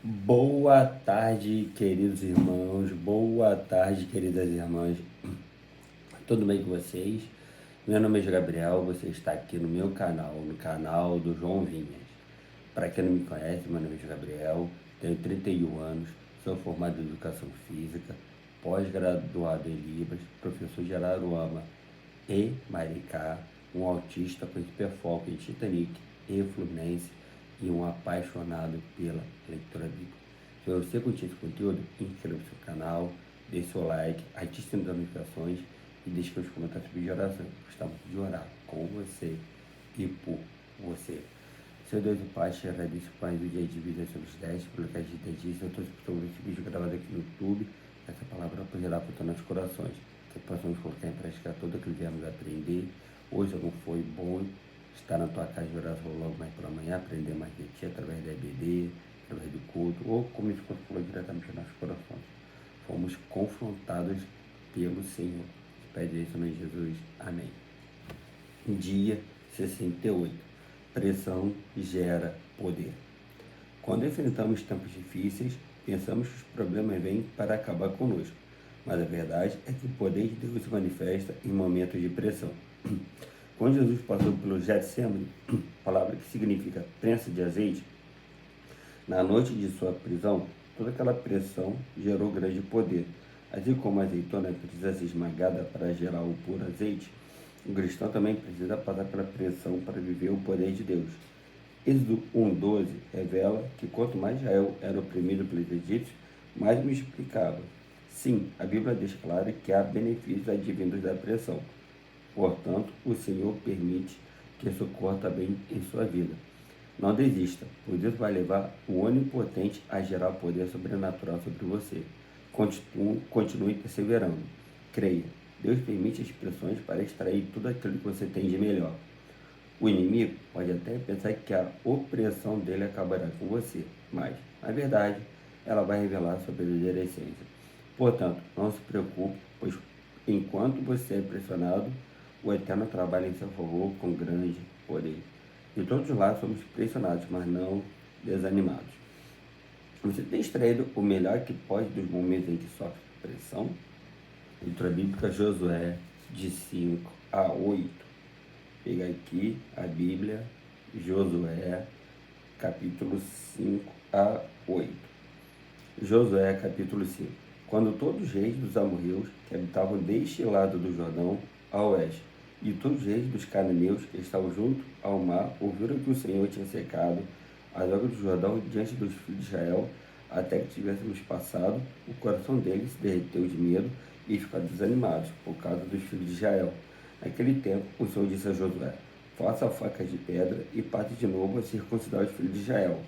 Boa tarde, queridos irmãos. Boa tarde, queridas irmãs. Tudo bem com vocês? Meu nome é Gabriel. Você está aqui no meu canal, no canal do João Vinhas. Para quem não me conhece, meu nome é Gabriel. Tenho 31 anos. Sou formado em Educação Física, pós-graduado em Libras, professor de Araruama e Maricá, um autista com hiperfoco em Titanic e Fluminense e um apaixonado pela leitura bíblica. Se você curtiu esse conteúdo, inscreva-se no canal, dê seu like, ative as notificações e deixe seus comentários de oração. Gostamos de orar com você e por você. Seu Deus e Pai, te agradeço por mais um dia de vida sobre os 10, pelo que a gente diz, eu todos por esse vídeo gravado aqui no YouTube, essa palavra poderá para os nossos corações, que possamos colocar em prática tudo aquilo que viemos aprender. Hoje não foi bom estar na tua casa de oração logo mais pela manhã, aprender mais de ti através da EBD, através do culto, ou como isso falou diretamente nos nossos corações. Fomos confrontados pelo Senhor. Pede isso em Jesus. Amém. Dia 68. Pressão gera poder. Quando enfrentamos tempos difíceis, pensamos que os problemas vêm para acabar conosco. Mas a verdade é que o poder de Deus se manifesta em momentos de pressão. Quando Jesus passou pelo Getsemane, palavra que significa prensa de azeite, na noite de sua prisão, toda aquela pressão gerou grande poder. Assim como a azeitona precisa ser esmagada para gerar o puro azeite, o cristão também precisa passar pela pressão para viver o poder de Deus. Êxodo 1,12 revela que quanto mais Israel era oprimido pelos egípcios, mais multiplicava. Sim, a Bíblia deixa claro que há benefícios advindos da pressão. Portanto, o Senhor permite que isso ocorra também em sua vida. Não desista, pois Deus vai levar o Onipotente a gerar poder sobrenatural sobre você. Continue perseverando. Creia, Deus permite as pressões para extrair tudo aquilo que você tem de melhor. O inimigo pode até pensar que a opressão dele acabará com você, mas, na verdade, ela vai revelar sua verdadeira essência. Portanto, não se preocupe, pois enquanto você é pressionado, o Eterno trabalha em seu favor com grande poder. De todos os lados somos pressionados, mas não desanimados. Você tem extraído o melhor que pode dos momentos em que sofre pressão? Leitura bíblica Josué de 5 a 8. Pega aqui a Bíblia, Josué, capítulo 5 a 8. Josué, capítulo 5. Quando todos os reis dos amorreus, que habitavam deste lado do Jordão, a oeste, e todos os reis dos cananeus, que estavam junto ao mar, ouviram que o Senhor tinha secado as águas do Jordão diante dos filhos de Israel, até que tivéssemos passado, o coração deles se derreteu de medo e ficaram desanimados por causa dos filhos de Israel. Naquele tempo, o Senhor disse a Josué: faça facas de pedra e parte de novo a circuncidar os filhos de Israel.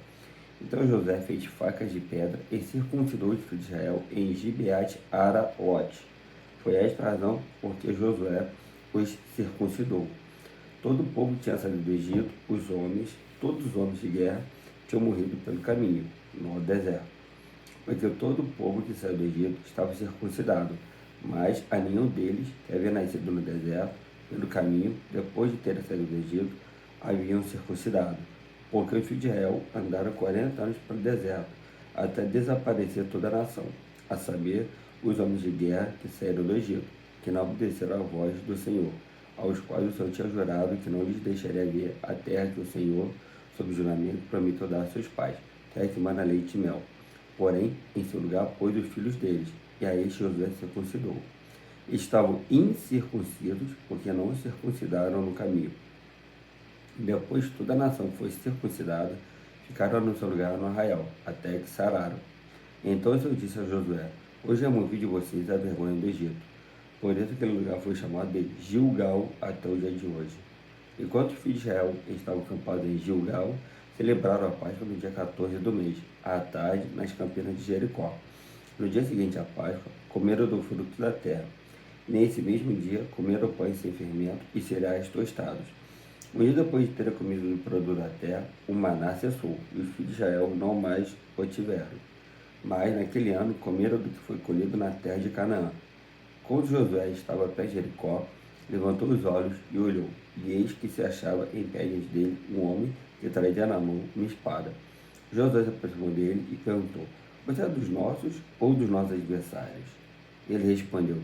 Então Josué fez facas de pedra e circuncidou os filhos de Israel em Gibeate Araote. Foi esta a razão por que Josué os circuncidou. Todo o povo que tinha saído do Egito, todos os homens de guerra, tinham morrido pelo caminho, no deserto. Porque todo o povo que saiu do Egito estava circuncidado, mas a nenhum deles, que havia nascido no deserto, pelo caminho, depois de ter saído do Egito, haviam circuncidado. Porque os filhos de Israel andaram 40 anos pelo deserto, até desaparecer toda a nação, a saber, os homens de guerra que saíram do Egito, que não obedeceram à voz do Senhor, aos quais o Senhor tinha jurado que não lhes deixaria ver a terra que o Senhor, sob juramento, prometeu dar a seus pais, terra que mana leite e mel. Porém, em seu lugar pôs os filhos deles, e a este Josué circuncidou. Estavam incircuncisos, porque não os circuncidaram no caminho. Depois toda a nação foi circuncidada, ficaram no seu lugar no arraial, até que sararam. Então o Senhor disse a Josué: hoje removi de vocês a vergonha do Egito. Por isso aquele lugar foi chamado de Gilgal até o dia de hoje. Enquanto os filhos de Israel estavam acampados em Gilgal, celebraram a Páscoa no dia 14 do mês, à tarde, nas campinas de Jericó. No dia seguinte à Páscoa, comeram do fruto da terra. Nesse mesmo dia, comeram pães sem fermento e cereais tostados. Um dia depois de terem comido do produto da terra, o maná cessou, e os filhos de Israel não mais o tiveram. Mas naquele ano comeram do que foi colhido na terra de Canaã. Quando Josué estava perto de Jericó, levantou os olhos e olhou, e eis que se achava em pé diante dele um homem que trazia na mão uma espada. Josué se aproximou dele e perguntou: Você é dos nossos ou dos nossos adversários? Ele respondeu: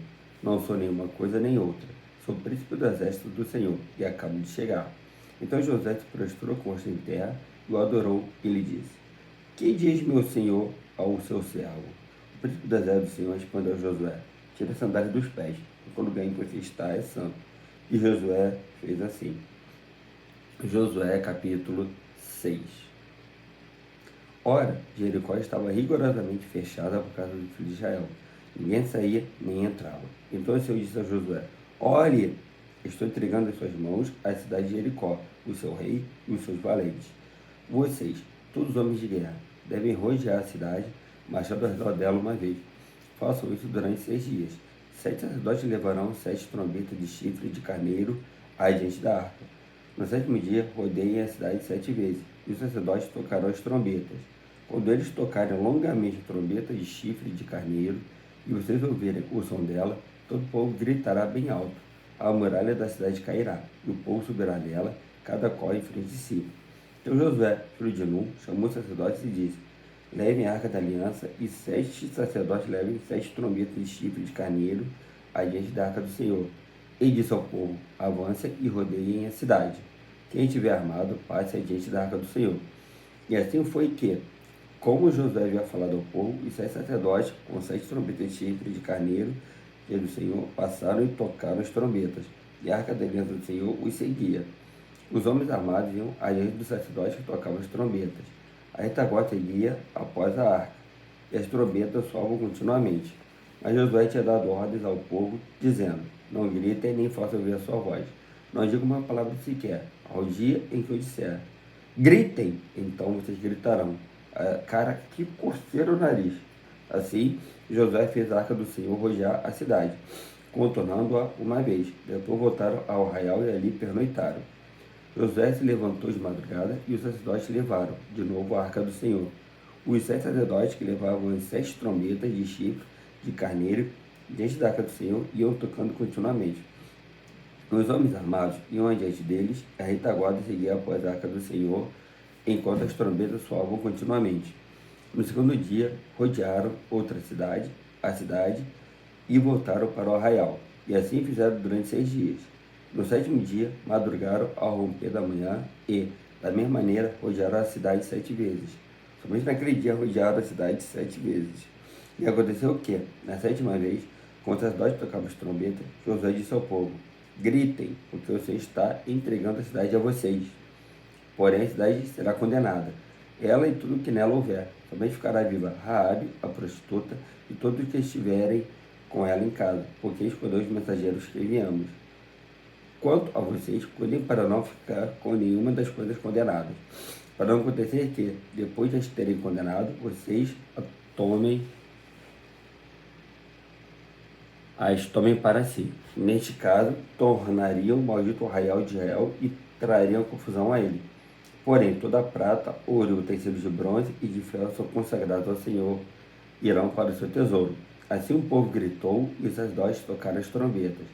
Não sou nenhuma coisa nem outra. Sou príncipe do exército do Senhor e acabo de chegar. Então Josué se prostrou com o rosto em terra e o adorou e lhe disse: Que diz meu senhor ao seu servo? O príncipe do exército do Senhor respondeu a Josué: Tira a sandália dos pés, porque o lugar em que você está é santo. E Josué fez assim. Josué capítulo 6. Ora, Jericó estava rigorosamente fechada por causa do filho de Israel. Ninguém saía nem entrava. Então o Senhor disse a Josué: Olhe, estou entregando em suas mãos a cidade de Jericó, o seu rei e os seus valentes. Vocês, todos os homens de guerra, devem rodear a cidade, marchando ao redor dela uma vez. Façam isso durante 6 dias. 7 sacerdotes levarão 7 trombetas de chifre de carneiro adiante da arca. No 7º dia, rodeiem a cidade 7 vezes, e os sacerdotes tocarão as trombetas. Quando eles tocarem longamente a trombeta de chifre de carneiro, e vocês ouvirem o som dela, todo o povo gritará bem alto. A muralha da cidade cairá, e o povo subirá nela, cada qual em frente de si. Então Josué, filho de Nun, chamou os sacerdotes e disse: Levem a arca da aliança, e 7 sacerdotes levem 7 trombetas de chifre de carneiro adiante da arca do Senhor. E disse ao povo: Avancem e rodeiem a cidade. Quem estiver armado, passe adiante da arca do Senhor. E assim foi que, como Josué havia falado ao povo, os 7 sacerdotes, com 7 trombetas de chifre de carneiro, do Senhor, passaram e tocaram as trombetas. E a arca da aliança do Senhor os seguia. Os homens armados iam adiante dos sacerdotes que tocavam as trombetas. A retaguarda ia após a arca, e as trombetas soavam continuamente. Mas Josué tinha dado ordens ao povo, dizendo: Não gritem nem façam ouvir a sua voz. Não digam uma palavra sequer, ao dia em que eu disser: Gritem! Então vocês gritarão. Cara, que coceira o nariz! Assim, Josué fez a arca do Senhor rodear a cidade, contornando-a uma vez. Depois voltaram ao arraial e ali pernoitaram. Josué se levantou de madrugada e os sacerdotes levaram, de novo, a arca do Senhor. Os 7 sacerdotes que levavam as 7 trombetas de chifre de carneiro diante da arca do Senhor iam tocando continuamente. Os homens armados iam adiante deles, a retaguarda seguia após a arca do Senhor, enquanto as trombetas soavam continuamente. No 2º dia, rodearam a cidade, e voltaram para o arraial. E assim fizeram durante 6 dias. No 7º dia, madrugaram ao romper da manhã e, da mesma maneira, rodearam a cidade 7 vezes. Somente naquele dia rodearam a cidade 7 vezes. E aconteceu que, na 7ª vez, quando os sacerdotes tocavam as trombetas, Josué disse ao povo: Gritem, porque o Senhor está entregando a cidade a vocês. Porém, a cidade será condenada, ela e tudo que nela houver. Somente ficará viva Raabe, a prostituta, e todos que estiverem com ela em casa, porque escolheu os mensageiros que enviamos. Quanto a vocês, cuidem para não ficar com nenhuma das coisas condenadas, para não acontecer que, depois de as terem condenado, vocês as tomem para si. Neste caso, tornariam maldito o arraial de Israel e trariam confusão a ele. Porém, toda a prata, ouro e utensílios de bronze e de ferro são consagrados ao Senhor, irão para o seu tesouro. Assim o povo gritou e os sacerdotes tocaram as trombetas.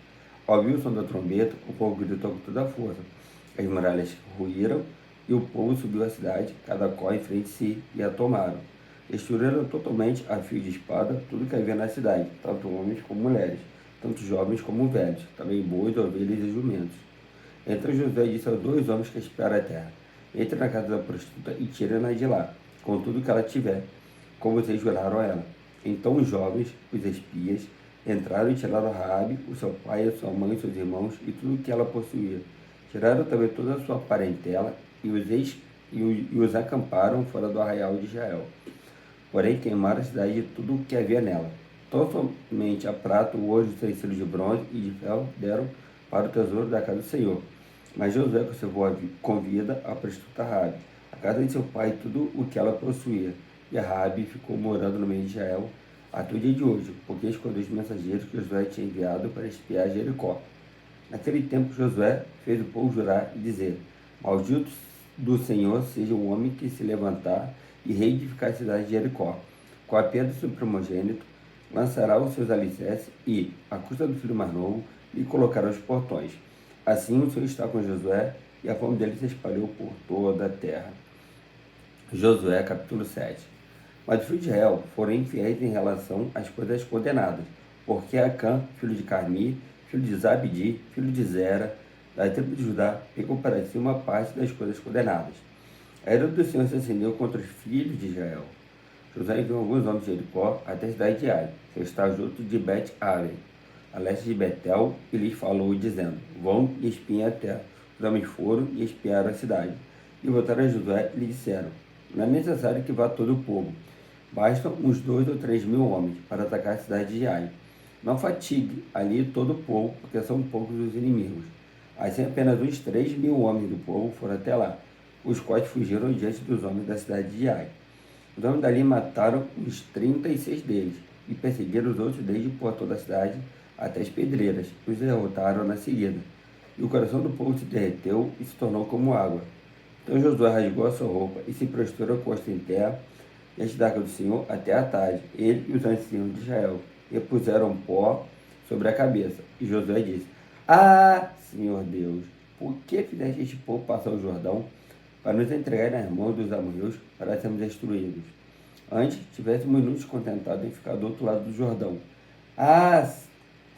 Ao ouvir o som da trombeta, o povo gritou com toda a força. As muralhas ruíram e o povo subiu à cidade, cada qual em frente de si, e a tomaram. Destruíram totalmente a fio de espada tudo que havia na cidade, tanto homens como mulheres, tanto jovens como velhos, também bois, ovelhas e jumentos. Então Josué disse aos 2 homens que espiaram a terra: Entre na casa da prostituta e tirem-na de lá, com tudo que ela tiver, como vocês juraram a ela. Então os jovens, os espias, entraram e tiraram Raabe, o seu pai, a sua mãe, seus irmãos e tudo o que ela possuía. Tiraram também toda a sua parentela e os acamparam fora do arraial de Israel. Porém, queimaram a cidade de tudo o que havia nela. Tão somente a prata, o ouro, os utensílios de bronze e de ferro deram para o tesouro da casa do Senhor. Mas Josué conservou com vida a prostituta Raabe, a casa de seu pai e tudo o que ela possuía. E a Raabe ficou morando no meio de Israel até o dia de hoje, porque escondeu os mensageiros que Josué tinha enviado para espiar Jericó. Naquele tempo Josué fez o povo jurar e dizer: Maldito do Senhor seja o homem que se levantar e reedificar a cidade de Jericó. Com a pedra do seu primogênito, lançará os seus alicerces e, à custa do filho mais novo, lhe colocará os portões. Assim o Senhor está com Josué, e a fome dele se espalhou por toda a terra. Josué capítulo 7. Mas os filhos de Israel foram infiéis em relação às coisas condenadas, porque Acã, filho de Carmi, filho de Zabdi, filho de Zera, da tribo de Judá, pegou para si uma parte das coisas condenadas. A ira do Senhor se acendeu contra os filhos de Israel. Josué enviou alguns homens de Jericó até a cidade de Ai, que está junto de Bet-Aven, a leste de Betel, e lhes falou, dizendo: Vão e espiem a terra. Os homens foram e espiaram a cidade. E voltaram a Josué e lhe disseram: Não é necessário que vá todo o povo. Bastam uns 2 ou 3 mil homens para atacar a cidade de Ai. Não fatigue ali todo o povo, porque são poucos os inimigos. Assim apenas uns 3 mil homens do povo foram até lá, os quais fugiram diante dos homens da cidade de Ai. Os homens dali mataram uns 36 deles, e perseguiram os outros desde o portão da cidade até as pedreiras, e os derrotaram na seguida. E o coração do povo se derreteu e se tornou como água. Então Josué rasgou a sua roupa e se prostrou com o rosto em terra diante da arca do Senhor até a tarde, ele e os anciãos de Israel, e puseram pó sobre a cabeça. E Josué disse: Ah, Senhor Deus, por que fizeste este povo passar o Jordão para nos entregar nas mãos dos amorreus para sermos destruídos? Antes tivéssemos nos contentado em ficar do outro lado do Jordão. Ah,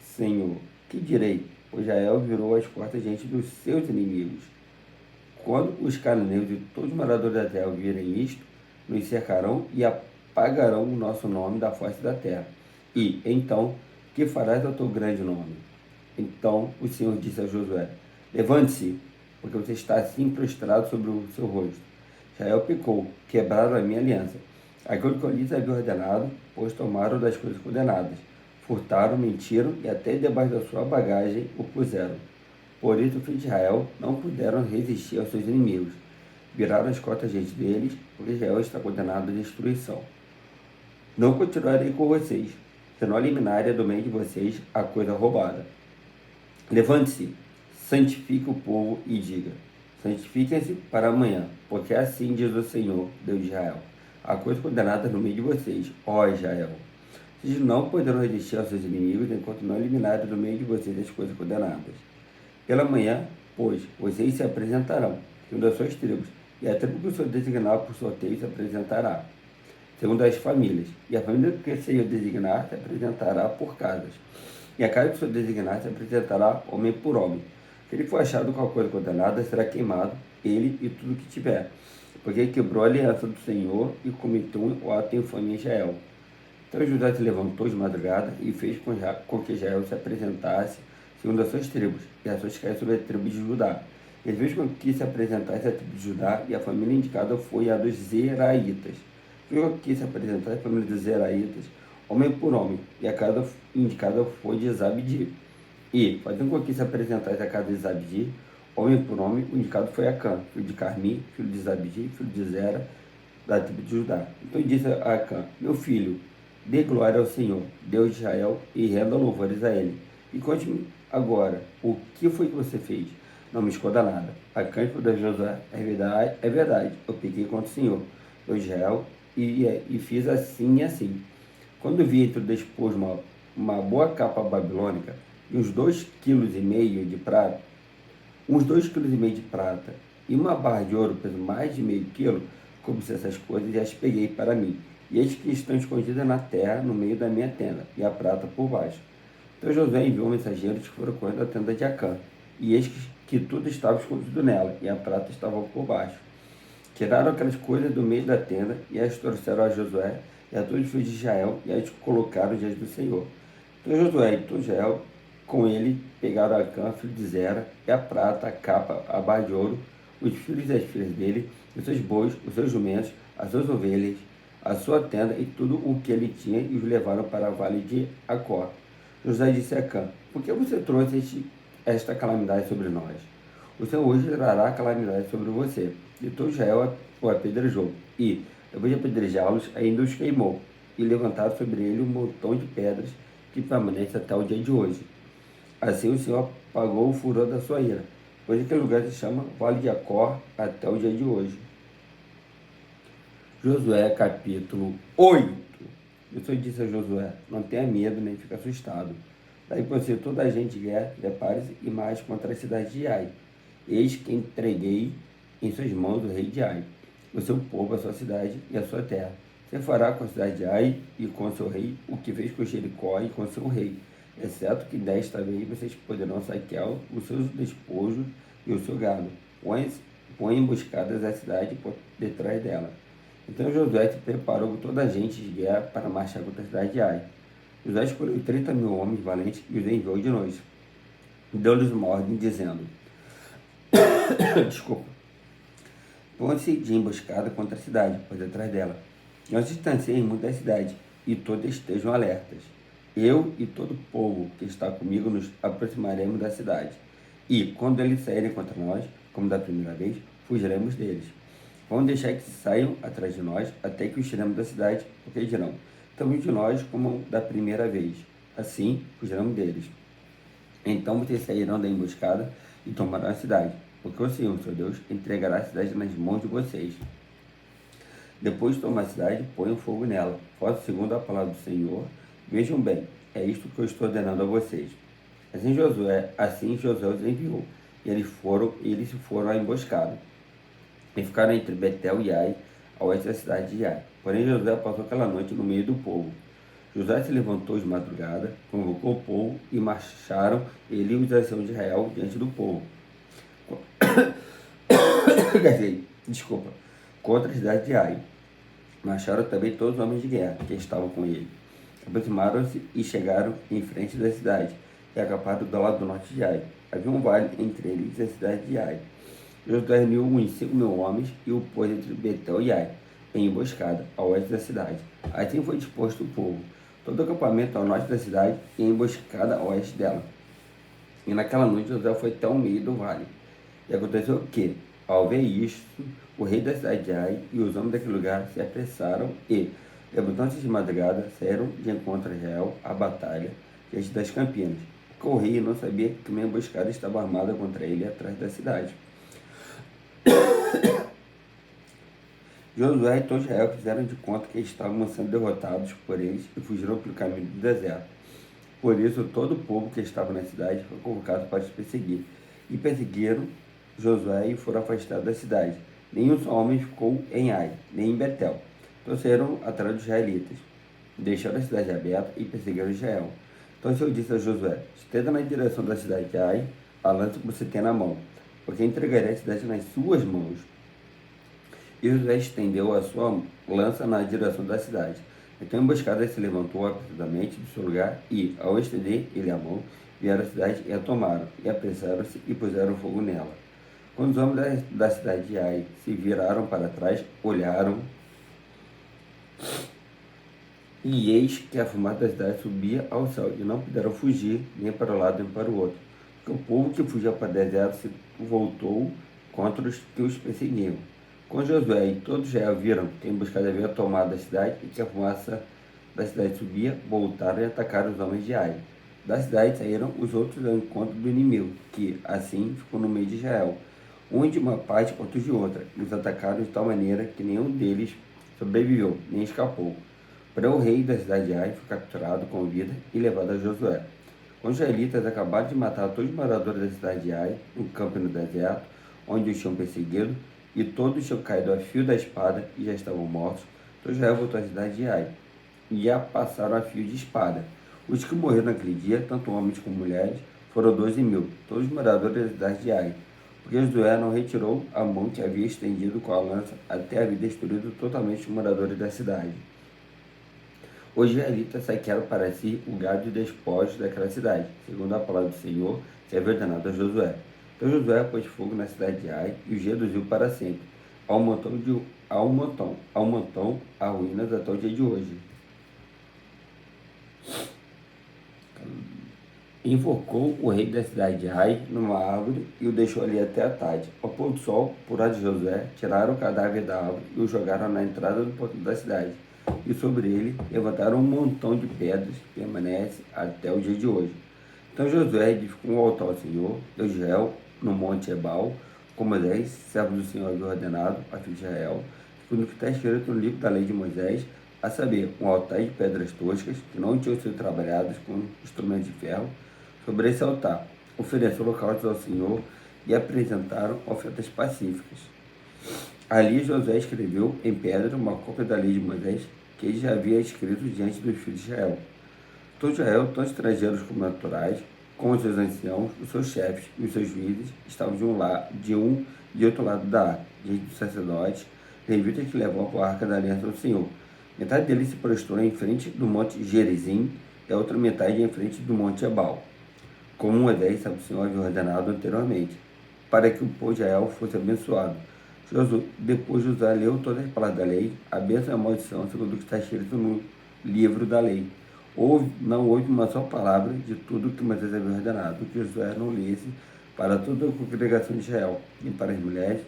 Senhor, que direi? Pois Israel virou as costas diante dos seus inimigos. Quando os cananeus e todos os moradores da terra virem isto, nos cercarão e apagarão o nosso nome da face da terra. E, então, que farás ao teu grande nome? Então o Senhor disse a Josué: Levante-se, porque você está assim prostrado sobre o seu rosto. Israel pecou, quebraram a minha aliança. Aquilo que eu lhes havia ordenado, pois tomaram das coisas condenadas. Furtaram, mentiram e até debaixo da sua bagagem o puseram. Por isso, os filhos de Israel não puderam resistir aos seus inimigos. Viraram as costas diante deles, porque Israel está condenado à destruição. Não continuarei com vocês, se não eliminarem do meio de vocês a coisa roubada. Levante-se, santifique o povo e diga: santifiquem-se para amanhã, porque assim diz o Senhor, Deus de Israel: a coisa condenada no meio de vocês, ó Israel. Vocês não poderão resistir aos seus inimigos enquanto não eliminarem do meio de vocês as coisas condenadas. Pela manhã, pois, vocês se apresentarão, segundo as suas tribos, e a tribo que o Senhor designar por sorteio se apresentará, segundo as famílias, e a família que o Senhor designar se apresentará por casas, e a casa que o Senhor designar se apresentará homem por homem. Se ele for achado com a coisa condenada, será queimado, ele e tudo que tiver, porque quebrou a aliança do Senhor e cometeu o ato infame em Israel. Então Judá se levantou de madrugada e fez com que Israel se apresentasse segundo as suas tribos, e as suas caíram sobre a tribo de Judá. Ele fez com que se apresentasse a tribo de Judá, e a família indicada foi a dos Zeraitas. Fez com que se apresentasse a família dos Zeraitas, homem por homem, e a casa indicada foi de Zabdi. E, fazendo com que se apresentasse a casa de Zabdi, homem por homem, o indicado foi Acã, filho de Carmi, filho de Zabdi, filho de Zera, da tribo de Judá. Então disse a Acã: Meu filho, dê glória ao Senhor, Deus de Israel, e renda louvores a ele. E conte-me agora, o que foi que você fez? Não me esconda nada. Acã respondeu a Josué: é verdade, eu pequei contra o Senhor, Deus de Israel, e fiz assim e assim. Quando vi entre o despojo uma boa capa babilônica e uns 2,5 kg de prata, e uma barra de ouro peso mais de meio quilo, como se essas coisas e as peguei para mim. E eis que estão escondidas na terra, no meio da minha tenda, e a prata por baixo. Então Josué enviou mensageiros que foram correndo à tenda de Acã, e eis que tudo estava escondido nela, e a prata estava por baixo. Tiraram aquelas coisas do meio da tenda, e as trouxeram a Josué e a todos os filhos de Israel, e as colocaram diante do Senhor. Então Josué e todo Israel, com ele, pegaram Acã, filho de Zera, e a prata, a capa, a barra de ouro, os filhos e as filhas dele, os seus bois, os seus jumentos, as suas ovelhas, a sua tenda e tudo o que ele tinha, e os levaram para o vale de Acor. José disse a Acã: Por que você trouxe esta calamidade sobre nós? O Senhor hoje trará calamidade sobre você. E todo Israel o apedrejou, e, depois de apedrejá-los, ainda os queimou, e levantaram sobre ele um montão de pedras que permanece até o dia de hoje. Assim o Senhor apagou o furor da sua ira, pois aquele lugar se chama Vale de Acor até o dia de hoje. Josué capítulo 8. O Senhor disse a Josué: Não tenha medo nem fique assustado. Daí por ser toda a gente de guerra, prepare-se e marche contra a cidade de Ai. Eis que entreguei em suas mãos o rei de Ai. o seu povo, a sua cidade e a sua terra. Você fará com a cidade de Ai e com seu rei o que fez com Jericó e com seu rei, exceto que desta vez vocês poderão saquear os seus despojos e o seu gado. Põe emboscadas a cidade por detrás dela. Então Josué se preparou com toda a gente de guerra para marchar contra a cidade de Ai. Josué escolheu 30.000 homens valentes e os enviou de noite. Deu-lhes uma ordem dizendo: Desculpa. Põe-se de emboscada contra a cidade, por detrás dela. Não se distanciem muito da cidade, e todos estejam alertas. Eu e todo o povo que está comigo nos aproximaremos da cidade. E, quando eles saírem contra nós, como da primeira vez, fugiremos deles. Vamos deixar que saiam atrás de nós até que os tiremos da cidade, porque dirão: estamos de nós como da primeira vez. Assim, fugiremos deles. Então vocês sairão da emboscada e tomarão a cidade, porque o Senhor, seu Deus, entregará a cidade nas mãos de vocês. Depois de tomar a cidade, ponham fogo nela. Façam segundo a palavra do Senhor. Vejam bem, é isto que eu estou ordenando a vocês. Assim Josué os enviou, e eles foram à emboscada, e ficaram entre Betel e Ai, a oeste da cidade de Ai. Porém Josué passou aquela noite no meio do povo. Josué se levantou de madrugada, convocou o povo, e marcharam ele e os anciãos de Israel diante do povo. Desculpa. Contra a cidade de Ai. Marcharam também todos os homens de guerra que estavam com ele. Aproximaram-se e chegaram em frente da cidade, e acamparam do lado do norte de Ai. Havia um vale entre eles e a cidade de Ai. Josué reuniu uns 5.000 homens e o pôs entre Betel e Ai, em emboscada, ao oeste da cidade. Assim foi disposto o povo, todo o acampamento ao norte da cidade e em emboscada ao oeste dela. E naquela noite Josué foi até o meio do vale. E aconteceu que, ao ver isto, o rei da cidade de Ai e os homens daquele lugar se apressaram e, levantando-se de madrugada, saíram de encontro a Israel à batalha diante das campinas, porque o rei não sabia que uma emboscada estava armada contra ele atrás da cidade. Josué e todo Israel fizeram de conta que estavam sendo derrotados por eles e fugiram pelo caminho do deserto. Por isso, todo o povo que estava na cidade foi convocado para os perseguir. E perseguiram Josué e foram afastados da cidade. Nenhum só homem ficou em Ai, nem em Betel. Então saíram atrás dos israelitas. Deixaram a cidade aberta e perseguiram Israel. Então o Senhor disse a Josué: estenda na direção da cidade de Ai a lança que você tem na mão, porque entregarei a cidade nas suas mãos. E Josué estendeu a sua lança na direção da cidade. Então a emboscada se levantou apressadamente do seu lugar e, ao estender ele a mão, vieram à cidade e a tomaram, e apressaram-se e puseram fogo nela. Quando os homens da cidade de Ai se viraram para trás, olharam, e eis que a fumaça da cidade subia ao céu, e não puderam fugir nem para um lado nem para o outro, porque o povo que fugia para o deserto se voltou contra os que os perseguiam. Quando Josué e todo Israel viram que a emboscada havia tomado a cidade e que a fumaça da cidade subia, voltaram e atacaram os homens de Ai. Da cidade saíram os outros ao encontro do inimigo, que, assim, ficou no meio de Israel, um de uma parte, outro de outra, e os atacaram de tal maneira que nenhum deles sobreviveu, nem escapou. Porém, o rei da cidade de Ai foi capturado com vida e levado a Josué. Quando os israelitas acabaram de matar todos os moradores da cidade de Ai, no campo e no deserto, onde os tinham perseguido, e todos tinham caído a fio da espada e já estavam mortos, então Israel voltou à cidade de Ai, e a passaram a fio de espada. Os que morreram naquele dia, tanto homens como mulheres, foram 12.000, todos moradores da cidade de Ai, porque Josué não retirou a mão que havia estendido com a lança até haver destruído totalmente os moradores da cidade. Os israelitas saquearam para si o gado e despojos daquela cidade, segundo a palavra do Senhor, que havia ordenado a Josué. Então Josué pôs fogo na cidade de Ai e os reduziu para sempre, ao montão, a ruínas até o dia de hoje. Enforcou o rei da cidade de Ai numa árvore e o deixou ali até a tarde. Ao pôr do sol, por ordem de Josué, tiraram o cadáver da árvore e o jogaram na entrada do portão da cidade. E sobre ele levantaram um montão de pedras que permanece até o dia de hoje. Então Josué edificou um altar ao Senhor, Deus de Israel, no monte Ebal, como Moisés, servo do Senhor, havia ordenado a filho de Israel, segundo o que está escrito no livro da lei de Moisés, a saber, um altar de pedras toscas, que não tinham sido trabalhadas com instrumentos de ferro. Sobre esse altar, ofereceram holocaustos ao Senhor e apresentaram ofertas pacíficas. Ali Josué escreveu em pedra uma cópia da lei de Moisés que ele já havia escrito diante dos filhos de Israel. Todo Israel, tanto estrangeiros como naturais, com os seus anciãos, os seus chefes e os seus líderes, estavam de um e outro lado da arca, diante dos sacerdotes, levitas que levavam a arca da aliança do Senhor. Metade deles se prostrou em frente do monte Gerizim e a outra metade em frente do monte Ebal, como Moisés, o Senhor, havia ordenado anteriormente, para que o povo de Israel fosse abençoado. Depois Josué leu todas as palavras da lei, a bênção e a maldição, segundo o que está escrito no livro da lei. Não houve uma só palavra de tudo que Moisés havia ordenado, que Josué não lesse para toda a congregação de Israel, e para as mulheres,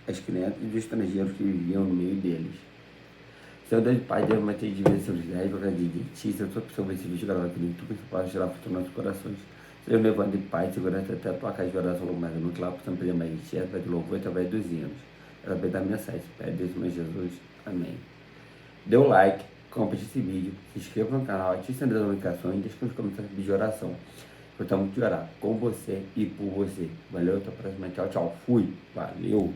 as crianças e os estrangeiros que viviam no meio deles. Senhor Deus Pai, Deus, manter de vida sobre os 10, qualquer dia de ti, se eu sou pessoa esse vídeo gravado aqui no YouTube, que possa gerar futuro nos nossos corações. Seja levando de paz, segurança até a tua casa de oração, logo mais no claro, possamos pedir mais de ti, através de louvor, através dos hinos, através da mensagem. Pede Deus, meu Jesus. Amém. Dê um like, compartilhe esse vídeo, se inscreva no canal, ative as notificações e deixe nos comentários de oração. Gostamos de orar com você e por você. Valeu, até a próxima. Tchau, tchau. Fui. Valeu.